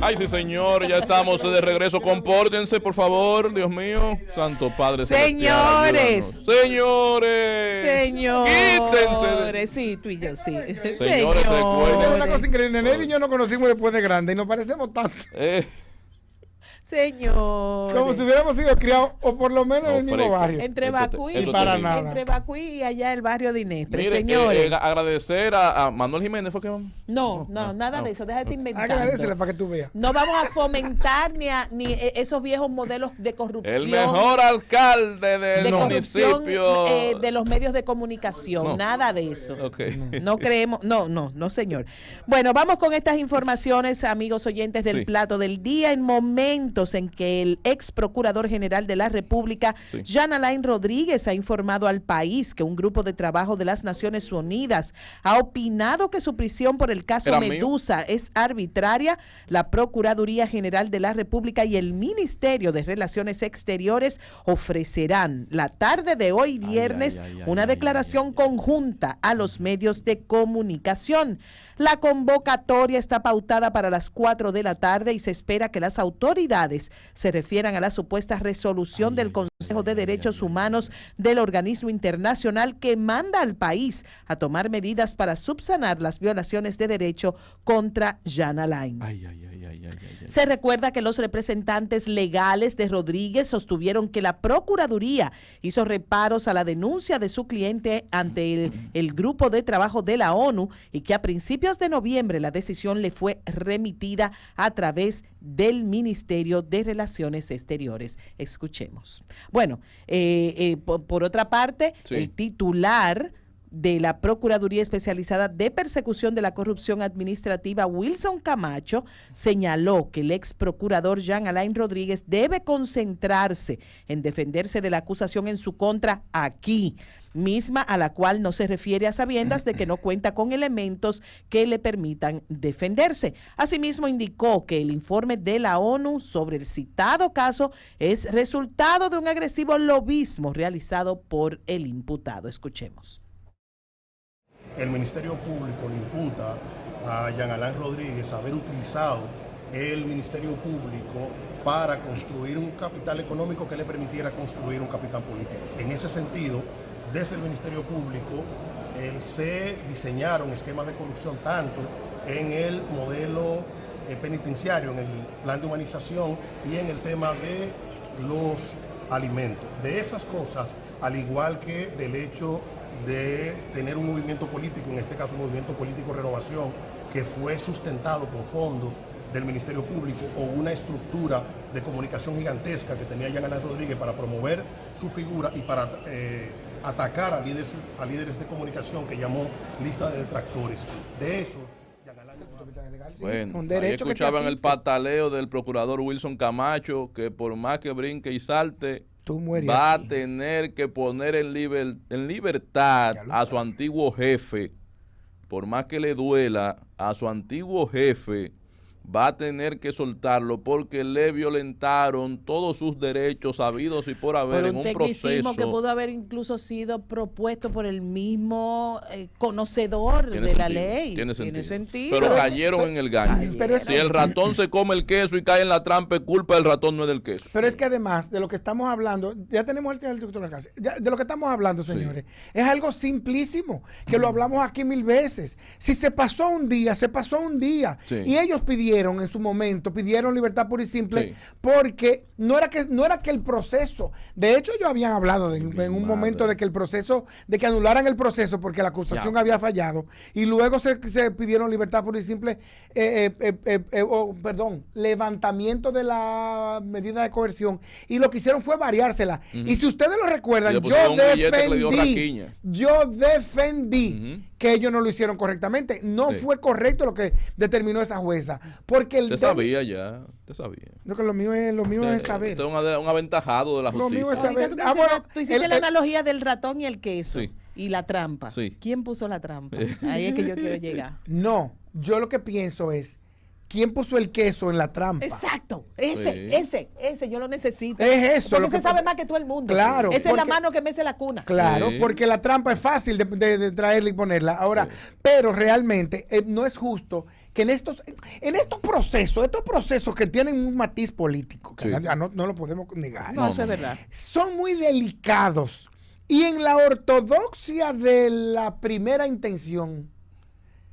Ay, sí, señor, ya estamos de regreso. Compórtense, por favor, Dios mío. Santo Padre Celestial, Señores. Señores. Señores. Sí, tú y yo, sí. Señores, recuerden. Es una cosa increíble. Nelly y yo nos conocimos después de grande y nos parecemos tanto. Señor. Como si hubiéramos sido criados, o por lo menos en el mismo fresco. barrio. Entre Bacuí Y para nada. entre Bacuí y allá el barrio de Inés. Mire, Señores. agradecer a Manuel Jiménez, ¿fue que vamos? No, nada de eso. Déjate inventar. Agradecele para que tú veas. No vamos a fomentar ni esos viejos modelos de corrupción. El mejor alcalde del de corrupción, municipio. de los medios de comunicación. No. Nada de eso. Okay. No creemos. No, señor. Bueno, vamos con estas informaciones, amigos oyentes del plato del día, en momentos en que el ex procurador general de la República, Jean Alain Rodríguez, ha informado al país que un grupo de trabajo de las Naciones Unidas ha opinado que su prisión por el caso Medusa es arbitraria. La Procuraduría General de la República y el Ministerio de Relaciones Exteriores ofrecerán la tarde de hoy viernes una declaración conjunta a los medios de comunicación. La convocatoria está pautada para las 4 de la tarde y se espera que las autoridades se refieran a la supuesta resolución del Consejo de Derechos Humanos del organismo internacional que manda al país a tomar medidas para subsanar las violaciones de derecho contra Jean Alain. Se recuerda que los representantes legales de Rodríguez sostuvieron que la Procuraduría hizo reparos a la denuncia de su cliente ante el grupo de trabajo de la ONU y que a principios de noviembre la decisión le fue remitida a través del Ministerio de Relaciones Exteriores. Escuchemos. Bueno, por otra parte, el titular de la Procuraduría Especializada de Persecución de la Corrupción Administrativa, Wilson Camacho, señaló que el ex procurador Jean Alain Rodríguez debe concentrarse en defenderse de la acusación en su contra aquí, misma a la cual no se refiere a sabiendas de que no cuenta con elementos que le permitan defenderse. Asimismo, indicó que el informe de la ONU sobre el citado caso es resultado de un agresivo lobismo realizado por el imputado. Escuchemos. El Ministerio Público le imputa a Jean Alain Rodríguez haber utilizado el Ministerio Público para construir un capital económico que le permitiera construir un capital político. En ese sentido, desde el Ministerio Público se diseñaron esquemas de corrupción tanto en el modelo penitenciario, en el plan de humanización y en el tema de los alimentos. De esas cosas, al igual que del hecho de tener un movimiento político, en este caso un movimiento político Renovación, que fue sustentado con fondos del Ministerio Público o una estructura de comunicación gigantesca que tenía Jean Alain Rodríguez para promover su figura y para atacar a líderes de comunicación que llamó lista de detractores. De eso, bueno, ahí escuchaban el pataleo del procurador Wilson Camacho, que por más que brinque y salte, va a tener que poner en libertad a su antiguo jefe, por más que le duela, a su antiguo jefe, va a tener que soltarlo porque le violentaron todos sus derechos habidos y por haber en un proceso que pudo haber incluso sido propuesto por el mismo conocedor de la ley. Tiene sentido. Pero cayeron en el gancho. Si el ratón se come el queso y cae en la trampa, es culpa del ratón, no es del queso. Pero es que además de lo que estamos hablando, ya tenemos el doctor Alcácer, de lo que estamos hablando, señores, es algo simplísimo, que lo hablamos aquí 1000 veces. Si se pasó un día, se pasó un día. Y ellos pidieron en su momento, pidieron libertad pura y simple, porque no era que el proceso, de hecho ellos habían hablado en un momento de que el proceso, de que anularan el proceso porque la acusación había fallado, y luego se pidieron libertad pura y simple, levantamiento de la medida de coerción, y lo que hicieron fue variársela. Y si ustedes lo recuerdan, yo defendí que ellos no lo hicieron correctamente. No fue correcto lo que determinó esa jueza. Porque usted sabía ya, usted sabía. No, que lo mío es saber. Usted es un aventajado de la justicia. Lo mío es saber. Tú hiciste la analogía del ratón y el queso. Y la trampa. ¿Quién puso la trampa? Ahí es que yo quiero llegar. No, yo lo que pienso es, ¿quién puso el queso en la trampa? Exacto, ese yo lo necesito. Es eso. Porque se sabe más que todo el mundo. Claro. Esa es la mano que mece la cuna. Claro, porque la trampa es fácil de traerla y ponerla. Ahora, pero realmente no es justo que en estos procesos que tienen un matiz político, que no lo podemos negar. No, eso es verdad. Son muy delicados. Y en la ortodoxia de la primera intención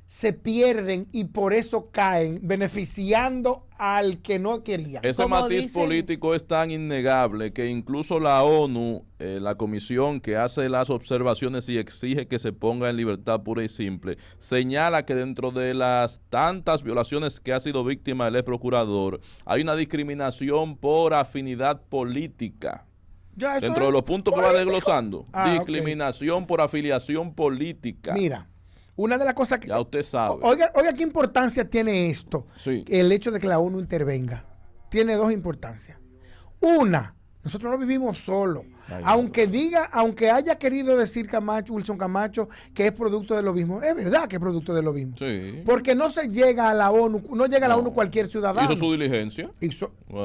se pierden y por eso caen, beneficiando al que no quería. Ese matiz político es tan innegable que incluso la ONU, la comisión que hace las observaciones y exige que se ponga en libertad pura y simple, señala que dentro de las tantas violaciones que ha sido víctima el ex procurador, hay una discriminación por afinidad política. Dentro de los puntos que va desglosando, discriminación por afiliación política. Mira, una de las cosas que... Ya usted sabe. Oiga qué importancia tiene esto, el hecho de que la ONU intervenga. Tiene dos importancias. Una, nosotros no vivimos solos. Aunque haya querido decir Wilson Camacho que es producto del lobismo, es verdad que es producto del lobismo. Sí. Porque no se llega a la ONU, no llega a la ONU cualquier ciudadano. Hizo su diligencia.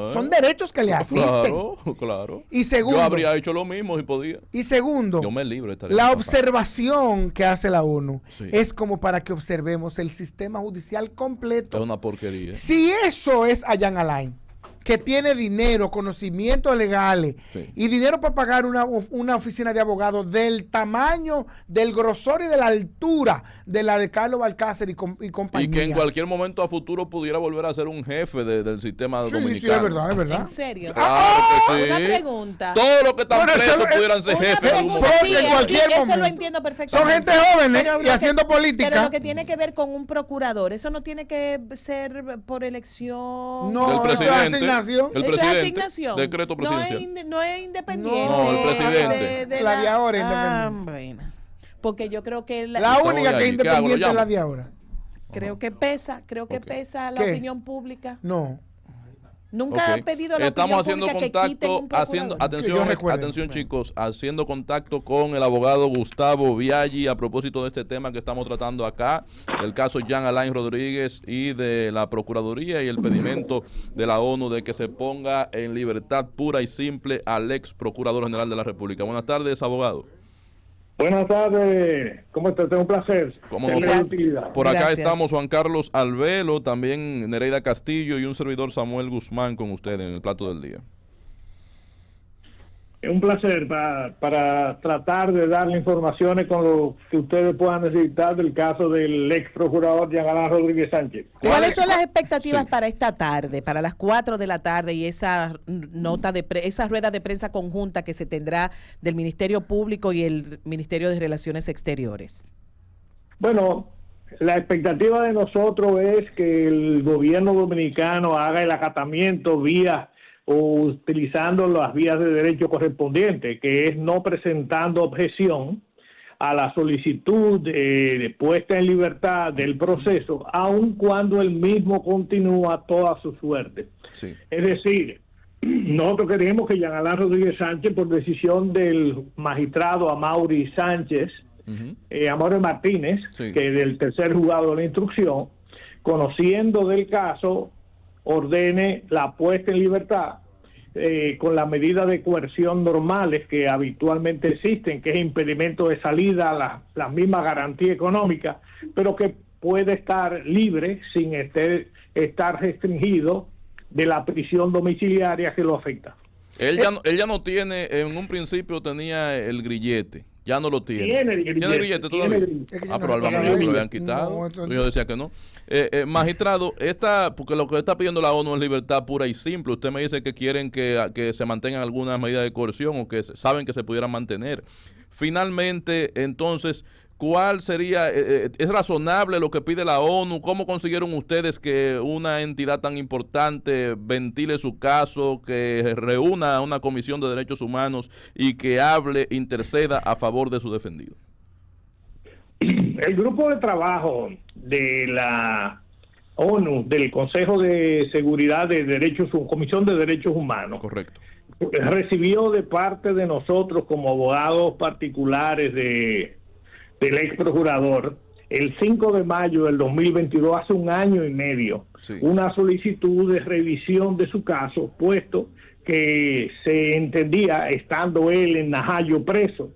Son derechos que le asisten. Claro. Y segundo, yo habría hecho lo mismo si podía. Y segundo, yo me libro la observación que hace la ONU es como para que observemos el sistema judicial completo. Es una porquería. Si eso es a Jean Alain, que tiene dinero, conocimientos legales y dinero para pagar una oficina de abogados del tamaño, del grosor y de la altura de la de Carlos Balcácer y compañía. Y que en cualquier momento a futuro pudiera volver a ser un jefe del sistema dominicano. Sí, es verdad, es verdad. ¿En serio? Claro que sí. Una pregunta. Todos los que están presos pudieran ser jefes en algún momento. En cualquier momento. Eso lo entiendo perfectamente. Son gente jóvenes y haciendo política. Pero lo que tiene que ver con un procurador, eso no tiene que ser por elección. No, el presidente. El presidente, decreto presidencial. No es independiente. No, el presidente. La de ahora es independiente. Bueno, porque yo creo que la única que es independiente es la de ahora. Creo que pesa la opinión pública. No. Nunca ha pedido la Estamos haciendo opinión pública contacto, atención chicos, haciendo contacto con el abogado Gustavo Biaggi a propósito de este tema que estamos tratando acá, del caso Jean Alain Rodríguez y de la Procuraduría y el pedimento de la ONU de que se ponga en libertad pura y simple al ex Procurador General de la República. Buenas tardes, abogado. Buenas tardes, ¿cómo estás? Es un placer. Por acá estamos Juan Carlos Albelo, también Nereida Castillo y un servidor Samuel Guzmán con usted en el plato del día. Es un placer para tratar de darle informaciones con lo que ustedes puedan necesitar del caso del ex procurador Jean Alain Rodríguez Sánchez. ¿Cuáles son las expectativas para esta tarde, para las 4 de la tarde y esa esa rueda de prensa conjunta que se tendrá del Ministerio Público y el Ministerio de Relaciones Exteriores? Bueno, la expectativa de nosotros es que el gobierno dominicano haga el acatamiento o utilizando las vías de derecho correspondientes, que es no presentando objeción a la solicitud de puesta en libertad del proceso, aun cuando el mismo continúa toda su suerte. Sí. Es decir, nosotros queremos que Jean Alain Rodríguez Sánchez, por decisión del magistrado Amaury Sánchez, Amaury Martínez, que es del tercer juzgado de la instrucción, conociendo del caso, ordene la puesta en libertad con las medidas de coerción normales que habitualmente existen, que es impedimento de salida, la misma garantía económica, pero que puede estar libre sin estar restringido de la prisión domiciliaria que lo afecta. Él ya no tiene, en un principio tenía el grillete. Ya no lo tiene. ¿Tiene el grillete todavía? Probablemente lo habían quitado. Yo decía que no. Magistrado, porque lo que está pidiendo la ONU es libertad pura y simple. Usted me dice que quieren que se mantengan algunas medidas de coerción o que saben que se pudieran mantener. Finalmente, entonces, ¿cuál sería? ¿Es razonable lo que pide la ONU? ¿Cómo consiguieron ustedes que una entidad tan importante ventile su caso, que reúna a una comisión de derechos humanos y que interceda a favor de su defendido? El grupo de trabajo de la ONU, del Consejo de Seguridad de Derechos, Comisión de Derechos Humanos, correcto, recibió de parte de nosotros como abogados particulares del ex procurador el 5 de mayo del 2022, hace un año y medio, una solicitud de revisión de su caso, puesto que se entendía, estando él en Najayo preso,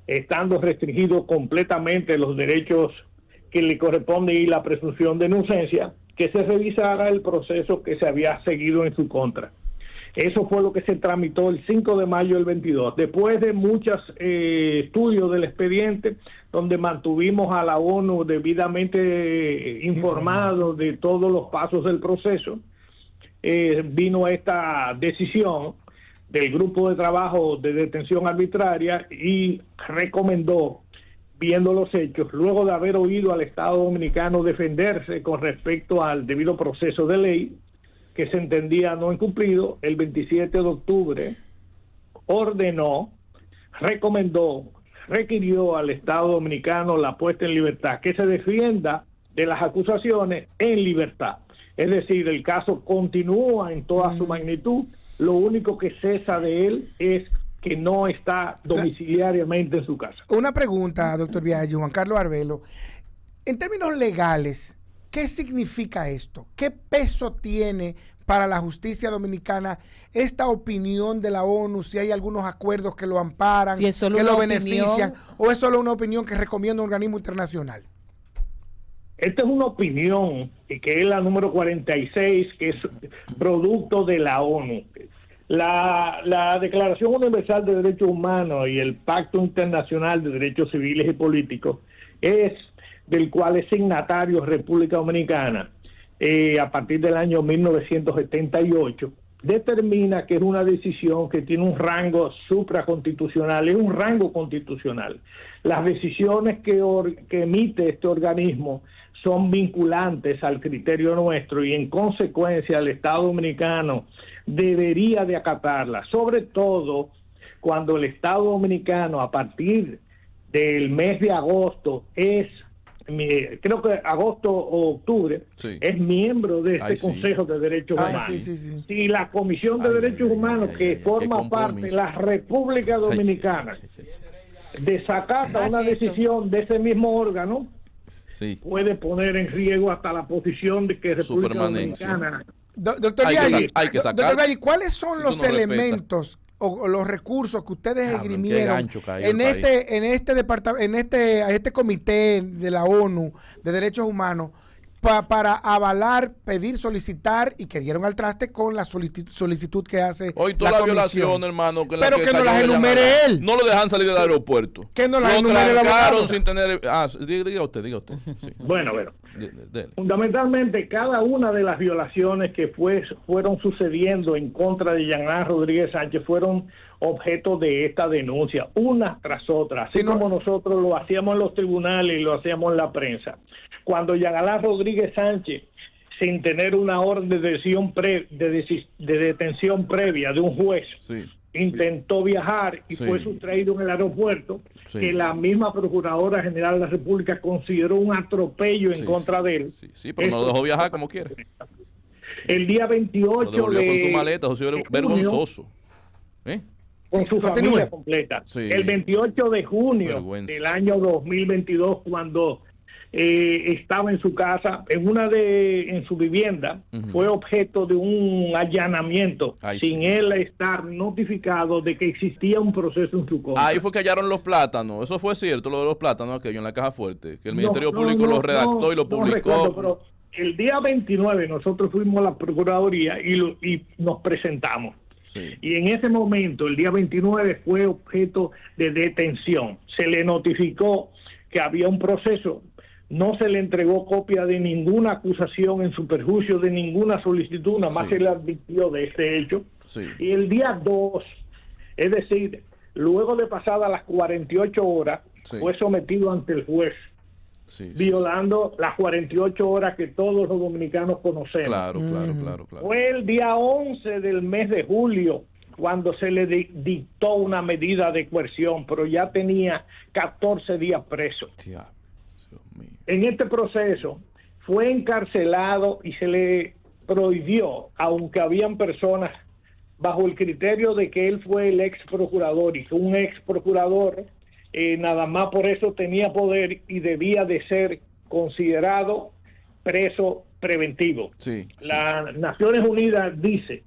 estando restringido completamente los derechos que le corresponden y la presunción de inocencia, que se revisara el proceso que se había seguido en su contra. Eso fue lo que se tramitó el 5 de mayo del 22. Después de muchos estudios del expediente, donde mantuvimos a la ONU debidamente informado de todos los pasos del proceso, vino esta decisión del grupo de trabajo de detención arbitraria y recomendó, viendo los hechos, luego de haber oído al Estado Dominicano defenderse con respecto al debido proceso de ley, que se entendía no incumplido, el 27 de octubre ordenó, recomendó, requirió al Estado Dominicano la puesta en libertad, que se defienda de las acusaciones en libertad. Es decir, el caso continúa en toda su magnitud, lo único que cesa de él es que no está domiciliariamente en su casa. Una pregunta, doctor Biaggi, Juan Carlos Arbelo. En términos legales, ¿qué significa esto? ¿Qué peso tiene para la justicia dominicana esta opinión de la ONU? Si hay algunos acuerdos que lo amparan, si es que lo benefician, o es solo una opinión que recomienda un organismo internacional. Esta es una opinión que es la número 46, que es producto de la ONU. La Declaración Universal de Derechos Humanos y el Pacto Internacional de Derechos Civiles y Políticos es del cual es signatario República Dominicana a partir del año 1978, determina que es una decisión que tiene un rango supraconstitucional, es un rango constitucional. Las decisiones que emite este organismo son vinculantes al criterio nuestro y en consecuencia el Estado Dominicano debería de acatarlas, sobre todo cuando el Estado Dominicano a partir del mes de agosto creo que agosto o octubre, es miembro de este Consejo de Derechos Humanos. Si la Comisión de Derechos Humanos, que forma parte de la República Dominicana, desacata una decisión de ese mismo órgano, puede poner en riesgo hasta la posición de que República Dominicana... Doctor Biaggi, ¿cuáles son los elementos o los recursos que ustedes esgrimieron en este comité de la ONU de Derechos Humanos para avalar, pedir, solicitar y que dieron al traste con la solicitud que hace hoy toda la violación, hermano, pero que no las enumere él? No lo dejan salir del aeropuerto. Que no las enumere el abogado. Sin tener... diga usted. Sí. Bueno. Fundamentalmente, cada una de las violaciones que fueron sucediendo en contra de Jean Alain Rodríguez Sánchez fueron objeto de esta denuncia, una tras otra, así como nosotros lo hacíamos en los tribunales y lo hacíamos en la prensa. Cuando Jean Alain Rodríguez Sánchez, sin tener una orden de detención previa de un juez, intentó viajar y fue sustraído en el aeropuerto, que la misma Procuradora General de la República consideró un atropello en contra de él. Pero no lo dejó viajar como quiere. El día 28 lo devolvió con su maleta, vergonzoso. Con su familia completa. El 28 de junio del año 2022, cuando estaba en su casa, en su vivienda, fue objeto de un allanamiento sin él estar notificado de que existía un proceso en su contra. Ahí fue que hallaron los plátanos. Eso fue cierto, lo de los plátanos, aquello en la caja fuerte, que el Ministerio Público lo redactó y lo publicó. Recuerdo, pero el día 29 nosotros fuimos a la Procuraduría y nos presentamos. Y en ese momento, el día 29, fue objeto de detención. Se le notificó que había un proceso. No se le entregó copia de ninguna acusación en su perjuicio, de ninguna solicitud, nada más se le advirtió de este hecho. Y el día 2, es decir, luego de pasadas las 48 horas, fue sometido ante el juez, violando las 48 horas que todos los dominicanos conocemos. Claro. Fue el día 11 del mes de julio cuando se le dictó una medida de coerción, pero ya tenía 14 días preso. En este proceso fue encarcelado y se le prohibió, aunque habían personas bajo el criterio de que él fue el ex procurador y que un ex procurador nada más por eso tenía poder y debía de ser considerado preso preventivo. Las Naciones Unidas dice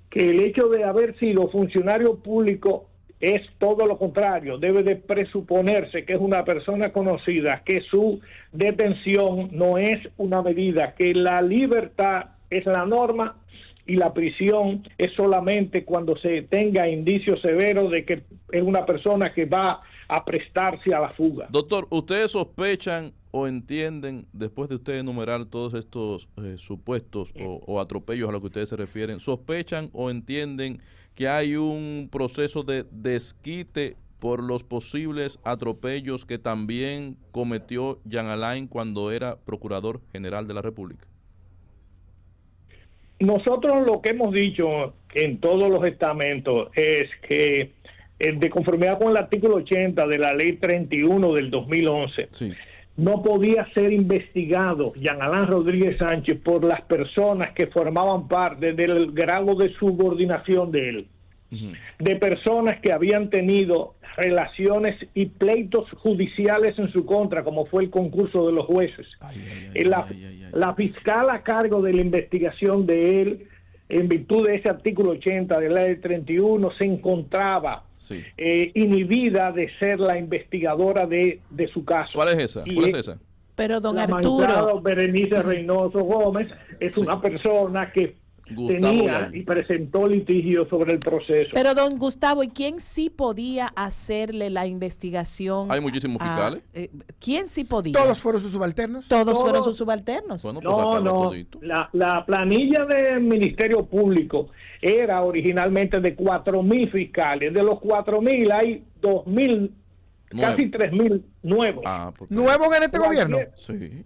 que el hecho de haber sido funcionario público es todo lo contrario. Debe de presuponerse que es una persona conocida, que su detención no es una medida, que la libertad es la norma y la prisión es solamente cuando se tenga indicios severos de que es una persona que va a prestarse a la fuga. Doctor, ¿ustedes sospechan o entienden, después de usted enumerar todos estos supuestos o atropellos a los que ustedes se refieren, sospechan o entienden que hay un proceso de desquite por los posibles atropellos que también cometió Jean Alain cuando era Procurador General de la República? Nosotros lo que hemos dicho en todos los estamentos es que de conformidad con el artículo 80 de la ley 31 del 2011, sí, no podía ser investigado Jean Alain Rodríguez Sánchez por las personas que formaban parte del grado de subordinación de él, de personas que habían tenido relaciones y pleitos judiciales en su contra, como fue el concurso de los jueces. La fiscal a cargo de la investigación de él, en virtud de ese artículo 80 de la ley 31, se encontraba inhibida de ser la investigadora de su caso. ¿Cuál es esa? ¿Cuál es esa? Pero don la Arturo Berenice Reynoso Gómez es una persona que tenía y presentó litigio sobre el proceso. Pero don Gustavo, ¿y quién sí podía hacerle la investigación? Hay muchísimos fiscales. ¿Quién sí podía? ¿Todos fueron sus subalternos? Todos fueron sus subalternos. Bueno, pues no. La planilla del Ministerio Público era originalmente de 4.000 fiscales. De los 4.000 hay 2.000, casi 3.000 nuevos. ¿Nuevos en este gobierno? Sí.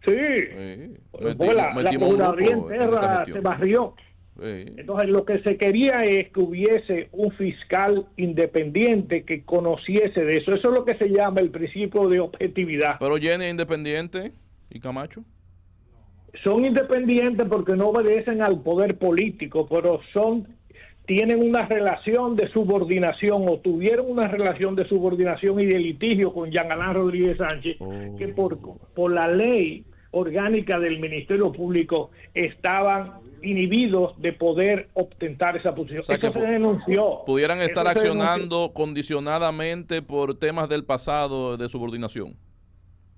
La Procuraduría entera se barrió. Entonces lo que se quería es que hubiese un fiscal independiente que conociese de eso. Eso es lo que se llama el principio de objetividad. ¿Pero Jenny es independiente y Camacho? Son independientes porque no obedecen al poder político, pero tienen una relación de subordinación o tuvieron una relación de subordinación y de litigio con Jean Alain Rodríguez Sánchez, que por la ley orgánica del Ministerio Público estaban inhibidos de poder ostentar esa posición. O sea, esto se denunció. Pudieran estar accionando condicionadamente por temas del pasado de subordinación.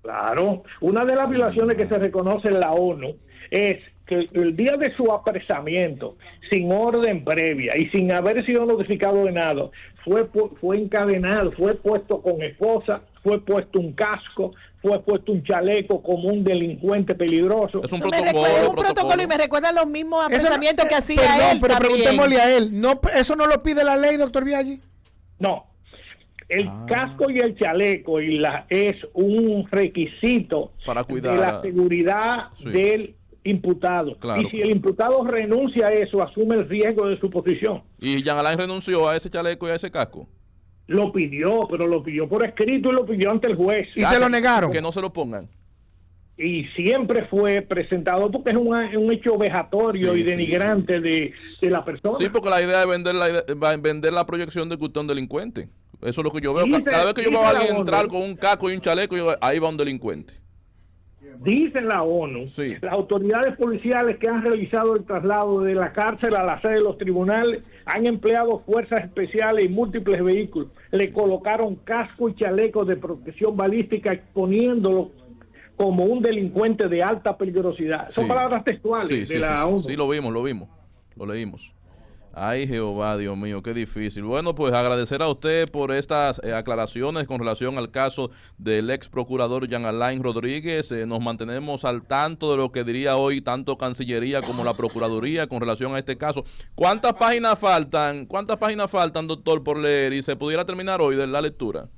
Claro. Una de las violaciones que se reconoce en la ONU es que el día de su apresamiento, sin orden previa y sin haber sido notificado de nada, fue encadenado, fue puesto con esposa, fue puesto un casco, fue puesto un chaleco como un delincuente peligroso. Es un protocolo y me recuerda los mismos apresamientos que hacía él. Pero preguntémosle a él, ¿eso no lo pide la ley, doctor Biaggi? No. El casco y el chaleco es un requisito para cuidar de la seguridad del imputado. Claro, y si el imputado renuncia a eso, asume el riesgo de su posición. ¿Y Jean Alain renunció a ese chaleco y a ese casco? Lo pidió, pero lo pidió por escrito y lo pidió ante el juez. ¿Y se lo negaron? Que no se lo pongan. Y siempre fue presentado porque es un hecho vejatorio y denigrante de la persona. Sí, porque la idea es vender la proyección de que usted es un delincuente. Eso es lo que yo veo. Cada vez que yo veo a alguien entrar con un casco y un chaleco, ahí va un delincuente. Dice la ONU, las autoridades policiales que han realizado el traslado de la cárcel a la sede de los tribunales han empleado fuerzas especiales y múltiples vehículos. Le colocaron casco y chaleco de protección balística, exponiéndolo como un delincuente de alta peligrosidad. Son palabras textuales de la ONU. Sí, lo vimos, lo leímos. Ay, Jehová, Dios mío, qué difícil. Bueno, pues agradecer a usted por estas aclaraciones con relación al caso del ex procurador Jean Alain Rodríguez. Nos mantenemos al tanto de lo que diría hoy tanto Cancillería como la Procuraduría con relación a este caso. ¿Cuántas páginas faltan, doctor, por leer y se pudiera terminar hoy de la lectura?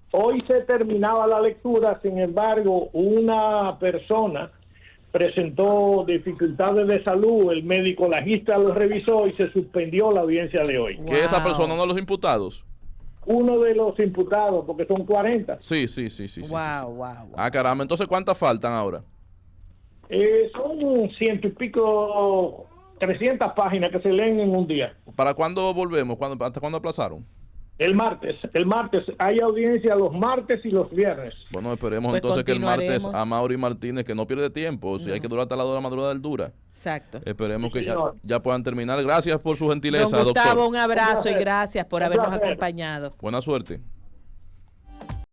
Hoy se terminaba la lectura, sin embargo, una persona presentó dificultades de salud, el médico legista lo revisó y se suspendió la audiencia de hoy. ¿Que esa persona, uno de los imputados? Uno de los imputados, porque son 40. Sí. Wow. Ah, caramba, entonces ¿cuántas faltan ahora? Son 100 y pico, 300 páginas que se leen en un día. ¿Para cuándo volvemos? ¿Hasta cuándo aplazaron? El martes hay audiencia los martes y los viernes. Bueno, esperemos pues entonces que el martes a Mauri Martínez, que no pierde tiempo, si hay que durar hasta la 2 de la madrugada, él dura. Exacto. Esperemos que ya puedan terminar. Gracias por su gentileza, don Gustavo, doctor. Un abrazo y gracias por habernos acompañado. Buena suerte.